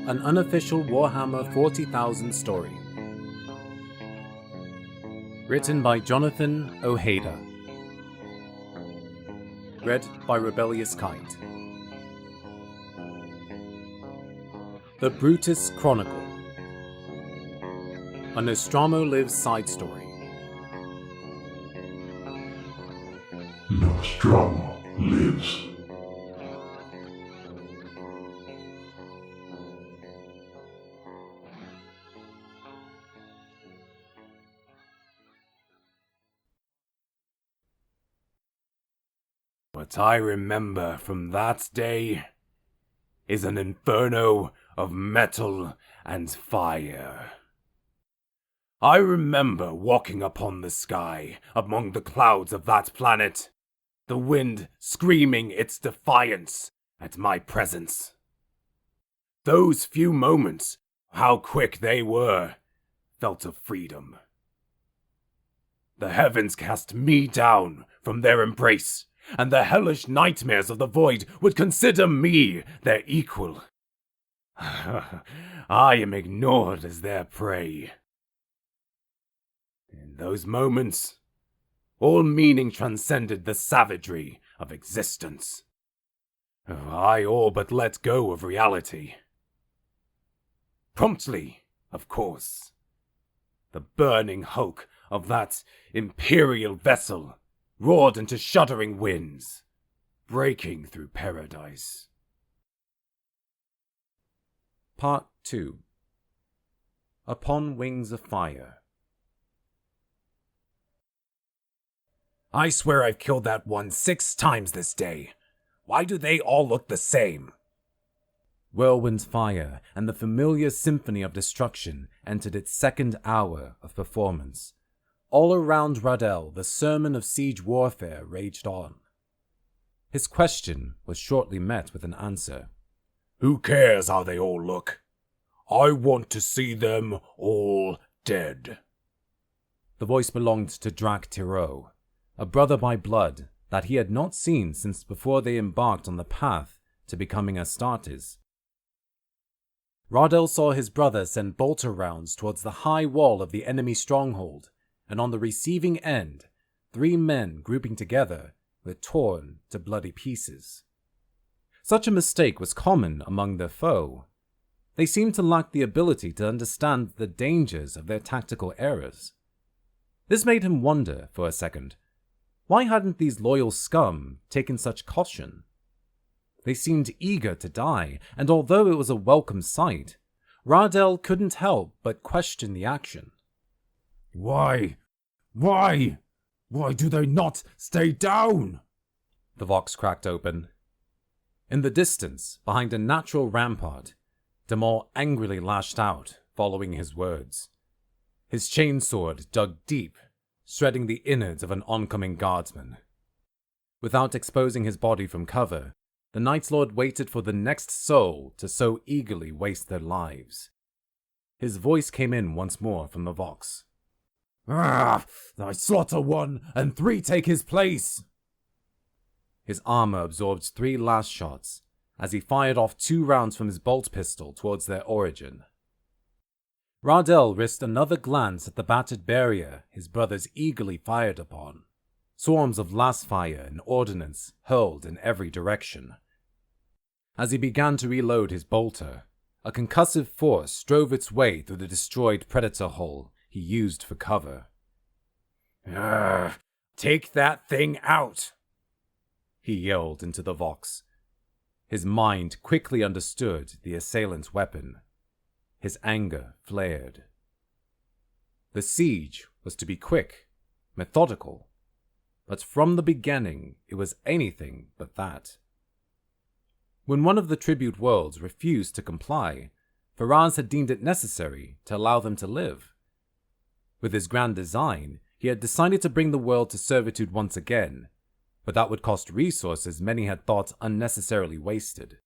an unofficial Warhammer 40,000 story. Written by Jonathan Ojeda. Read by Rebellious Kite. The Brutas Chronicle. A Nostromo Lives side story. Nostromo lives. What I remember from that day is an inferno of metal and fire. I remember walking upon the sky among the clouds of that planet, the wind screaming its defiance at my presence. Those few moments, how quick they were, felt of freedom. The heavens cast me down from their embrace, and the hellish nightmares of the void would consider me their equal. I am ignored as their prey. In those moments, all meaning transcended the savagery of existence. I all but let go of reality. Promptly, of course. The burning hulk of that Imperial vessel roared into shuddering winds, breaking through paradise. Part 2. Upon Wings of Fire. I swear I've killed that one 6 times this day. Why do they all look the same? Whirlwind's fire and the familiar symphony of destruction entered its second hour of performance. All around Radel, the sermon of siege warfare raged on. His question was shortly met with an answer. Who cares how they all look? I want to see them all dead. The voice belonged to Drac Tiro, a brother by blood that he had not seen since before they embarked on the path to becoming Astartes. Radel saw his brother send bolter rounds towards the high wall of the enemy stronghold, and on the receiving end, 3 men grouping together were torn to bloody pieces. Such a mistake was common among their foe. They seemed to lack the ability to understand the dangers of their tactical errors. This made him wonder for a second. Why hadn't these loyal scum taken such caution? They seemed eager to die, and although it was a welcome sight, Radel couldn't help but question the action. Why do they not stay down? The Vox cracked open. In the distance, behind a natural rampart, Demol angrily lashed out, following his words. His chainsword dug deep, shredding the innards of an oncoming guardsman. Without exposing his body from cover, the Knights Lord waited for the next soul to so eagerly waste their lives. His voice came in once more from the Vox. I slaughter 1 and 3 take his place. His armor absorbed 3 last shots as he fired off 2 rounds from his bolt pistol towards their origin. Radel risked another glance at the battered barrier his brothers eagerly fired upon. Swarms of last fire and ordnance hurled in every direction. As he began to reload his bolter, a concussive force drove its way through the destroyed predator hull he used for cover. Take that thing out, he yelled into the Vox. His mind quickly understood the assailant's weapon. His anger flared. The siege was to be quick, methodical, but from the beginning it was anything but that. When one of the tribute worlds refused to comply, Pha'Raz had deemed it necessary to allow them to live. With his grand design, he had decided to bring the world to servitude once again, but that would cost resources many had thought unnecessarily wasted.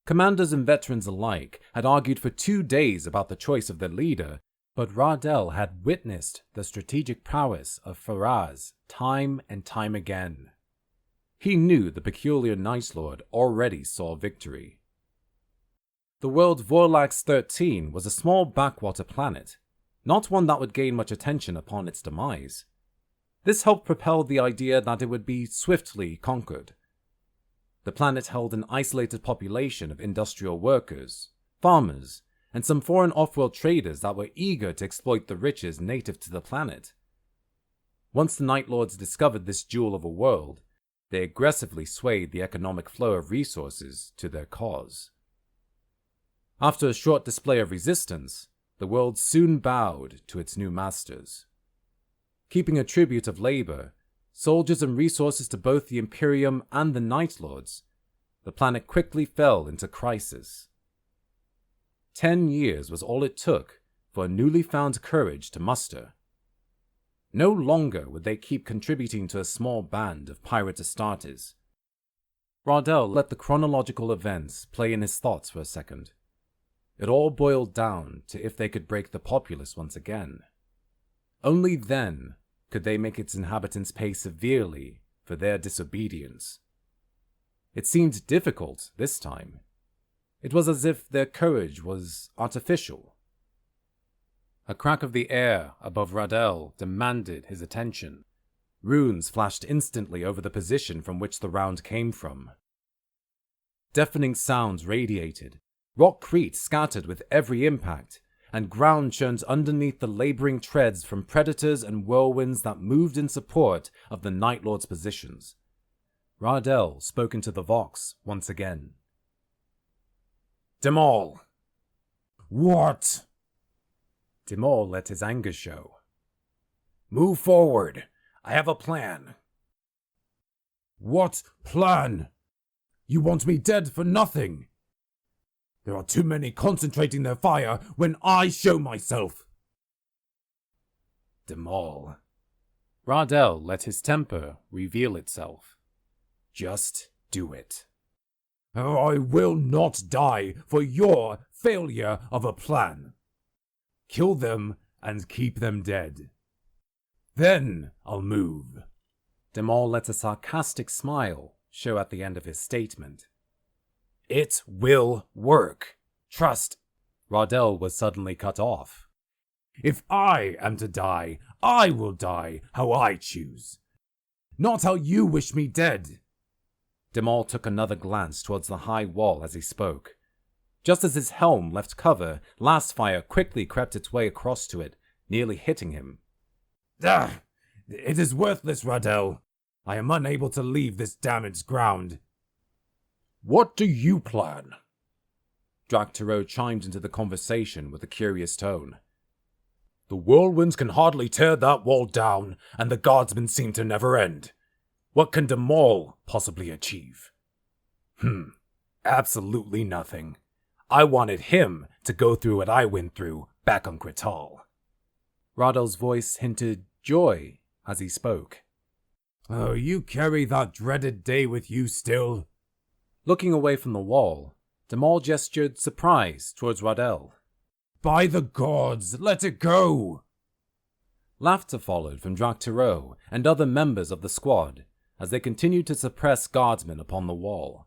Commanders and veterans alike had argued for 2 days about the choice of their leader, but Radel had witnessed the strategic prowess of Pha'Raz time and time again. He knew the peculiar Night Lord already saw victory. The world Vorlax 13 was a small backwater planet, not one that would gain much attention upon its demise. This helped propel the idea that it would be swiftly conquered. The planet held an isolated population of industrial workers, farmers, and some foreign off-world traders that were eager to exploit the riches native to the planet. Once the Night Lords discovered this jewel of a world, they aggressively swayed the economic flow of resources to their cause. After a short display of resistance, the world soon bowed to its new masters. Keeping a tribute of labor, soldiers and resources to both the Imperium and the Night Lords, the planet quickly fell into crisis. 10 years was all it took for a newly found courage to muster. No longer would they keep contributing to a small band of pirate Astartes. Rardell let the chronological events play in his thoughts for a second. It all boiled down to if they could break the populace once again. Only then could they make its inhabitants pay severely for their disobedience. It seemed difficult this time. It was as if their courage was artificial. A crack of the air above Rardell demanded his attention. Runes flashed instantly over the position from which the round came from. Deafening sounds radiated, rockcrete scattered with every impact, and ground churned underneath the laboring treads from predators and whirlwinds that moved in support of the Night Lord's positions. Rardell spoke into the Vox once again. Demal! What? Demal let his anger show. Move forward. I have a plan. What plan? You want me dead for nothing? There are too many concentrating their fire when I show myself. Demal. Rardell let his temper reveal itself. Just do it. I will not die for your failure of a plan. Kill them and keep them dead. Then I'll move. Demal let a sarcastic smile show at the end of his statement. It will work. Trust. Rardell was suddenly cut off. If I am to die, I will die how I choose. Not how you wish me dead. Demal took another glance towards the high wall as he spoke. Just as his helm left cover, last fire quickly crept its way across to it, nearly hitting him. It is worthless, Rardell. I am unable to leave this damaged ground. What do you plan? Drak'Taro chimed into the conversation with a curious tone. The whirlwinds can hardly tear that wall down, and the guardsmen seem to never end. What can Demal possibly achieve? Absolutely nothing. I wanted him to go through what I went through back on Krital. Rardell's voice hinted joy as he spoke. Oh, you carry that dreaded day with you still? Looking away from the wall, Demal gestured surprise towards Rardell. By the gods, let it go! Laughter followed from Drak'Taro and other members of the squad as they continued to suppress guardsmen upon the wall.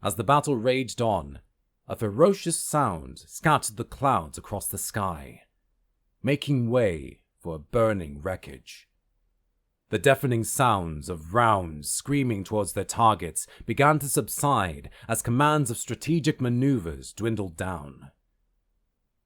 As the battle raged on, a ferocious sound scattered the clouds across the sky, making way for a burning wreckage. The deafening sounds of rounds screaming towards their targets began to subside as commands of strategic maneuvers dwindled down.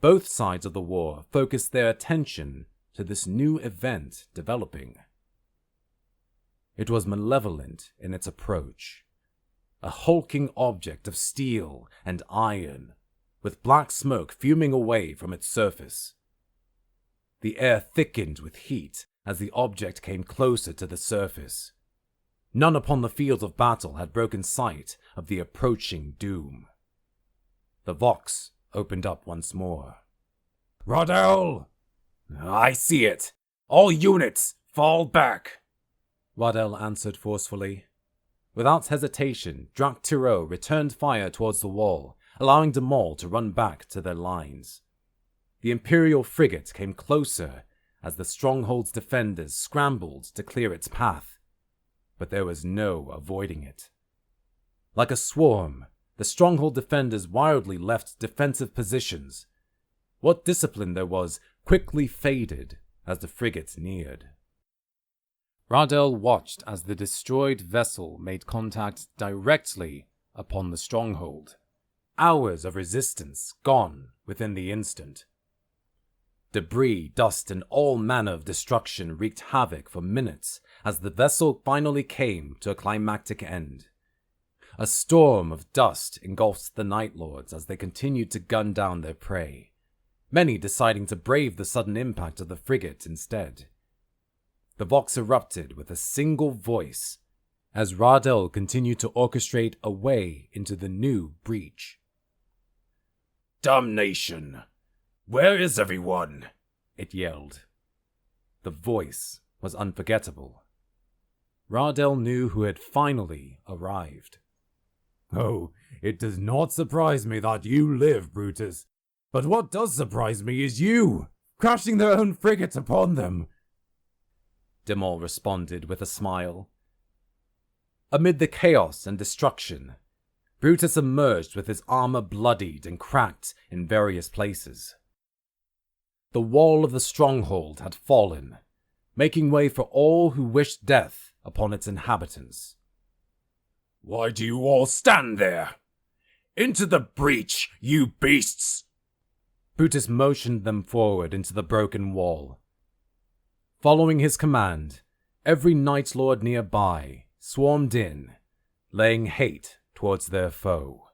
Both sides of the war focused their attention to this new event developing. It was malevolent in its approach. A hulking object of steel and iron, with black smoke fuming away from its surface. The air thickened with heat as the object came closer to the surface. None upon the field of battle had broken sight of the approaching doom. The Vox opened up once more. Rardell! I see it. All units, fall back. Rardell answered forcefully. Without hesitation, Drak'Taro returned fire towards the wall, allowing Demal to run back to their lines. The Imperial frigate came closer as the stronghold's defenders scrambled to clear its path, but there was no avoiding it. Like a swarm, the stronghold defenders wildly left defensive positions. What discipline there was quickly faded as the frigate neared. Radel watched as the destroyed vessel made contact directly upon the stronghold. Hours of resistance gone within the instant. Debris, dust, and all manner of destruction wreaked havoc for minutes as the vessel finally came to a climactic end. A storm of dust engulfed the Night Lords as they continued to gun down their prey, many deciding to brave the sudden impact of the frigate instead. The Vox erupted with a single voice as Radel continued to orchestrate a way into the new breach. "Damnation! Where is everyone?" it yelled. The voice was unforgettable. Radel knew who had finally arrived. Oh, it does not surprise me that you live, Brutus. But what does surprise me is you, crashing their own frigate upon them. Dimol responded with a smile. Amid the chaos and destruction, Brutus emerged with his armor bloodied and cracked in various places. The wall of the stronghold had fallen, making way for all who wished death upon its inhabitants. "Why do you all stand there? Into the breach, you beasts!" Brutus motioned them forward into the broken wall. Following his command, every Night Lord nearby swarmed in, laying hate towards their foe.